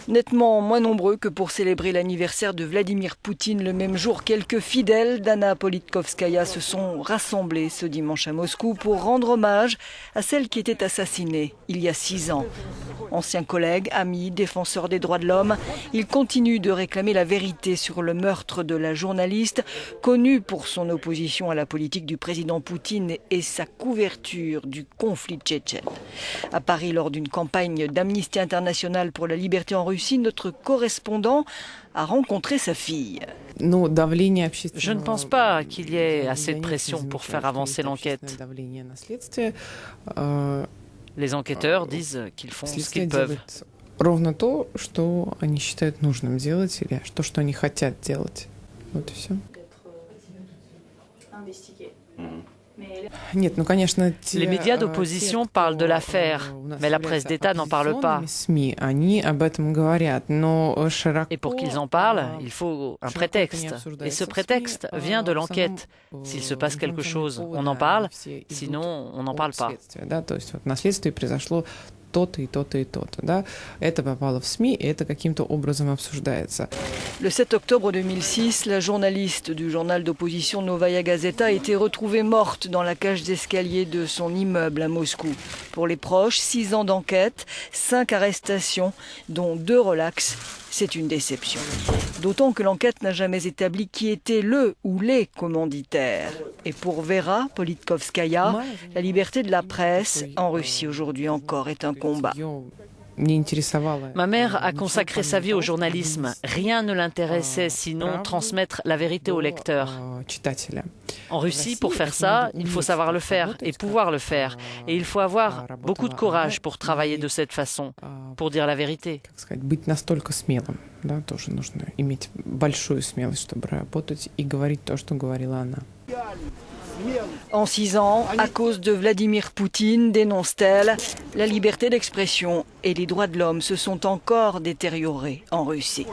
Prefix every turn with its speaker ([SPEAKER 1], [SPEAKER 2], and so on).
[SPEAKER 1] Nettement moins nombreux que pour célébrer l'anniversaire de Vladimir Poutine le même jour. Quelques fidèles d'Anna Politkovskaya se sont rassemblés ce dimanche à Moscou pour rendre hommage à celle qui était assassinée il y a 6 ans. Anciens collègues, amis, défenseurs des droits de l'homme, ils continuent de réclamer la vérité sur le meurtre de la journaliste, connue pour son opposition à la politique du président Poutine et sa couverture du conflit tchétchène. À Paris, lors d'une campagne d'Amnesty International pour la liberté en Russie, notre correspondant a rencontré sa fille.
[SPEAKER 2] Je ne pense pas qu'il y ait assez de pression pour faire avancer l'enquête. Les enquêteurs disent qu'ils font ce qu'ils peuvent. Les médias d'opposition parlent de l'affaire, mais la presse d'État n'en parle pas. Et pour qu'ils en parlent, il faut un prétexte. Et ce prétexte vient de l'enquête. S'il se passe quelque chose, on en parle, sinon on n'en parle pas.
[SPEAKER 1] Le 7 octobre 2006, la journaliste du journal d'opposition Novaya Gazeta a été retrouvée morte dans la cage d'escalier de son immeuble à Moscou. Pour les proches, 6 ans d'enquête, 5 arrestations, dont 2 relax. C'est une déception. D'autant que l'enquête n'a jamais établi qui était le ou les commanditaires. Et pour Vera Politkovskaya, la liberté de la presse en Russie aujourd'hui encore est un combat.
[SPEAKER 2] Ma mère a consacré sa vie au journalisme. Rien ne l'intéressait sinon transmettre la vérité au lecteur. En Russie, pour faire ça, il faut savoir le faire et pouvoir le faire. Et il faut avoir beaucoup de courage pour travailler de cette façon, pour dire la vérité.
[SPEAKER 1] En 6 ans, à cause de Vladimir Poutine, dénonce-t-elle, la liberté d'expression et les droits de l'homme se sont encore détériorés en Russie.